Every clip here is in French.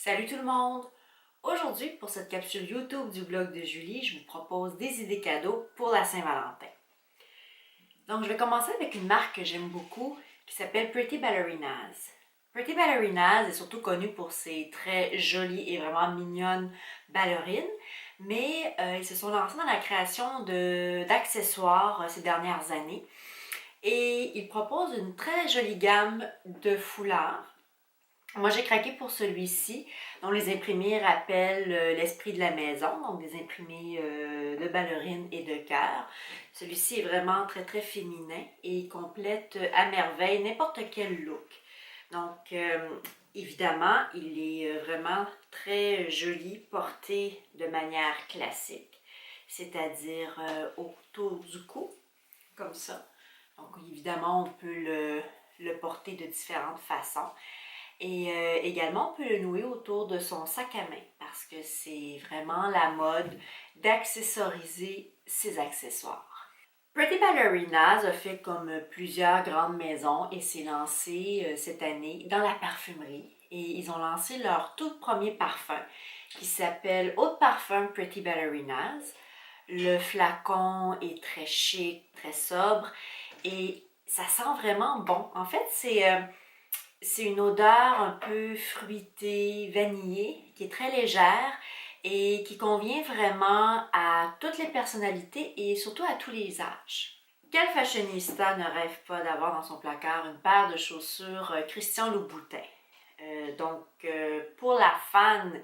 Salut tout le monde! Aujourd'hui, pour cette capsule YouTube du blog de Julie, je vous propose des idées cadeaux pour la Saint-Valentin. Donc, je vais commencer avec une marque que j'aime beaucoup qui s'appelle Pretty Ballerinas. Pretty Ballerinas est surtout connue pour ses très jolies et vraiment mignonnes ballerines, mais ils se sont lancés dans la création d'accessoires ces dernières années et ils proposent une très jolie gamme de foulards. Moi, j'ai craqué pour celui-ci, dont les imprimés rappellent l'esprit de la maison, donc des imprimés de ballerines et de cœur. Celui-ci est vraiment très très féminin et il complète à merveille n'importe quel look. Donc, évidemment, il est vraiment très joli, porté de manière classique, c'est-à-dire autour du cou, comme ça. Donc, évidemment, on peut le porter de différentes façons. Et également, on peut le nouer autour de son sac à main parce que c'est vraiment la mode d'accessoriser ses accessoires. Pretty Ballerinas a fait comme plusieurs grandes maisons et s'est lancé cette année dans la parfumerie. Et ils ont lancé leur tout premier parfum qui s'appelle Eau de parfum Pretty Ballerinas. Le flacon est très chic, très sobre et ça sent vraiment bon. En fait, c'est une odeur un peu fruitée, vanillée, qui est très légère et qui convient vraiment à toutes les personnalités et surtout à tous les âges. Quel fashionista ne rêve pas d'avoir dans son placard une paire de chaussures Christian Louboutin? Pour la fan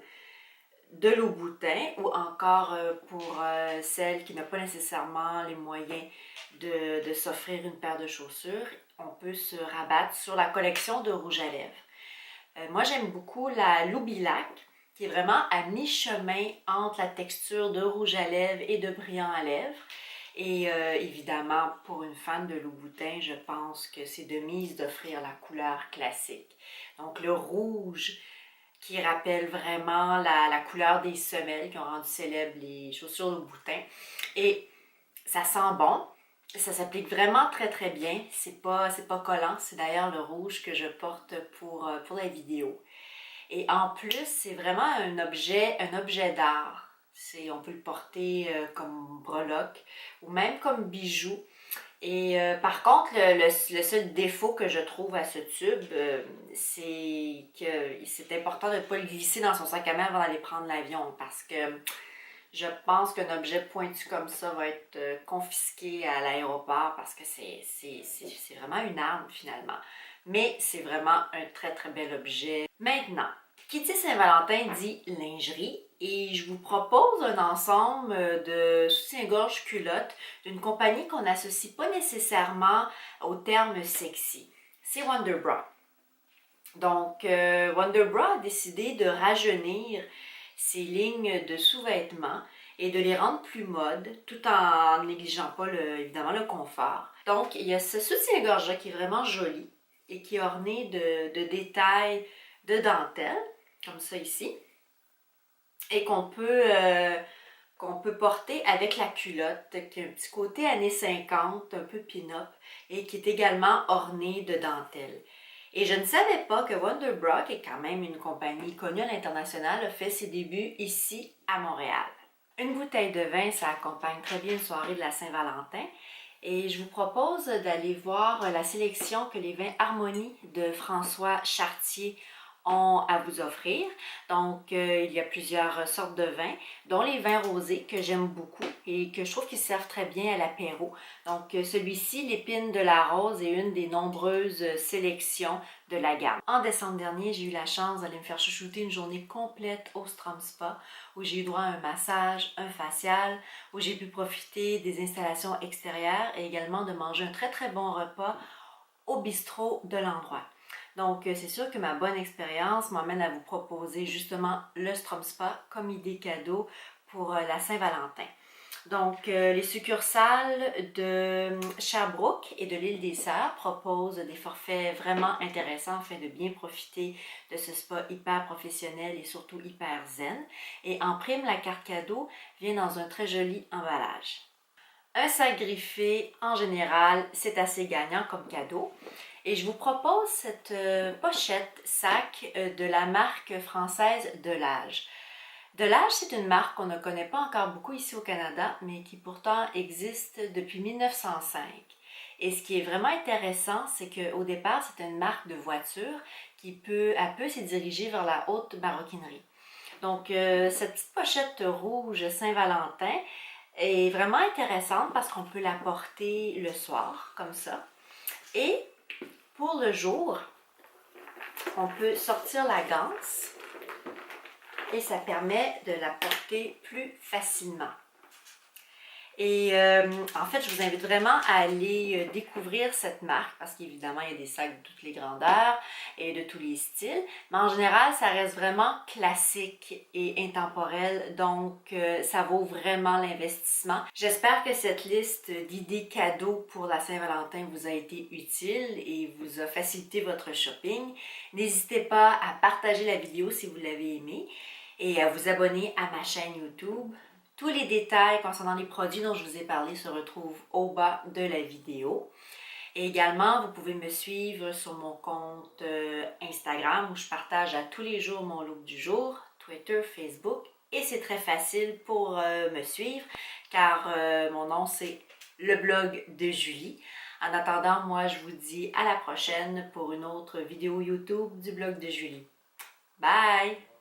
de Louboutin ou encore pour celle qui n'a pas nécessairement les moyens de s'offrir une paire de chaussures, on peut se rabattre sur la collection de rouge à lèvres. Moi, j'aime beaucoup la Loubilac, qui est vraiment à mi-chemin entre la texture de rouge à lèvres et de brillant à lèvres. Et évidemment, pour une fan de Louboutin, je pense que c'est de mise d'offrir la couleur classique. Donc, le rouge qui rappelle vraiment la couleur des semelles qui ont rendu célèbres les chaussures Louboutin. Et ça sent bon. Ça s'applique vraiment très très bien. C'est pas collant. C'est d'ailleurs le rouge que je porte pour la vidéo. Et en plus, c'est vraiment un objet d'art. On peut le porter comme breloque ou même comme bijou. Et par contre, le seul défaut que je trouve à ce tube, c'est que c'est important de ne pas le glisser dans son sac à main avant d'aller prendre l'avion parce que je pense qu'un objet pointu comme ça va être confisqué à l'aéroport parce que c'est vraiment une arme finalement. Mais c'est vraiment un très très bel objet. Maintenant, qui dit Saint-Valentin dit lingerie et je vous propose un ensemble de soutien-gorge culottes d'une compagnie qu'on n'associe pas nécessairement au terme sexy. C'est Wonderbra. Donc, Wonderbra a décidé de rajeunir ses lignes de sous-vêtements et de les rendre plus mode tout en négligeant pas évidemment le confort. Donc, il y a ce soutien-gorge qui est vraiment joli et qui est orné de détails de dentelle, comme ça ici, et qu'on peut porter avec la culotte, qui a un petit côté années 50, un peu pin-up, et qui est également orné de dentelle. Et je ne savais pas que Wonderbra, qui est quand même une compagnie connue à l'international, a fait ses débuts ici à Montréal. Une bouteille de vin, ça accompagne très bien une soirée de la Saint-Valentin. Et je vous propose d'aller voir la sélection que les vins Harmonie de François Chartier ont à vous offrir. Donc, il y a plusieurs sortes de vins, dont les vins rosés que j'aime beaucoup et que je trouve qu'ils servent très bien à l'apéro. Donc, celui-ci, l'épine de la rose, est une des nombreuses sélections de la gamme. En décembre dernier, j'ai eu la chance d'aller me faire chouchouter une journée complète au Strom Spa, où j'ai eu droit à un massage, un facial, où j'ai pu profiter des installations extérieures et également de manger un très très bon repas au bistrot de l'endroit. Donc, c'est sûr que ma bonne expérience m'emmène à vous proposer justement le Strom Spa comme idée cadeau pour la Saint-Valentin. Donc, les succursales de Sherbrooke et de l'île des Sœurs proposent des forfaits vraiment intéressants afin de bien profiter de ce spa hyper professionnel et surtout hyper zen. Et en prime, la carte cadeau vient dans un très joli emballage. Un sac griffé, en général, c'est assez gagnant comme cadeau. Et je vous propose cette pochette sac de la marque française Delage. Delage, c'est une marque qu'on ne connaît pas encore beaucoup ici au Canada, mais qui pourtant existe depuis 1905. Et ce qui est vraiment intéressant, c'est qu'au départ, c'est une marque de voiture qui peu à peu s'est dirigée vers la haute maroquinerie. Donc, cette petite pochette rouge Saint-Valentin est vraiment intéressante parce qu'on peut la porter le soir, comme ça. Et pour le jour, on peut sortir la ganse et ça permet de la porter plus facilement. Et en fait, je vous invite vraiment à aller découvrir cette marque parce qu'évidemment, il y a des sacs de toutes les grandeurs et de tous les styles. Mais en général, ça reste vraiment classique et intemporel. Donc, ça vaut vraiment l'investissement. J'espère que cette liste d'idées cadeaux pour la Saint-Valentin vous a été utile et vous a facilité votre shopping. N'hésitez pas à partager la vidéo si vous l'avez aimée et à vous abonner à ma chaîne YouTube. Tous les détails concernant les produits dont je vous ai parlé se retrouvent au bas de la vidéo. Et également, vous pouvez me suivre sur mon compte Instagram où je partage à tous les jours mon look du jour, Twitter, Facebook. Et c'est très facile pour me suivre car mon nom c'est le blog de Julie. En attendant, moi je vous dis à la prochaine pour une autre vidéo YouTube du blog de Julie. Bye!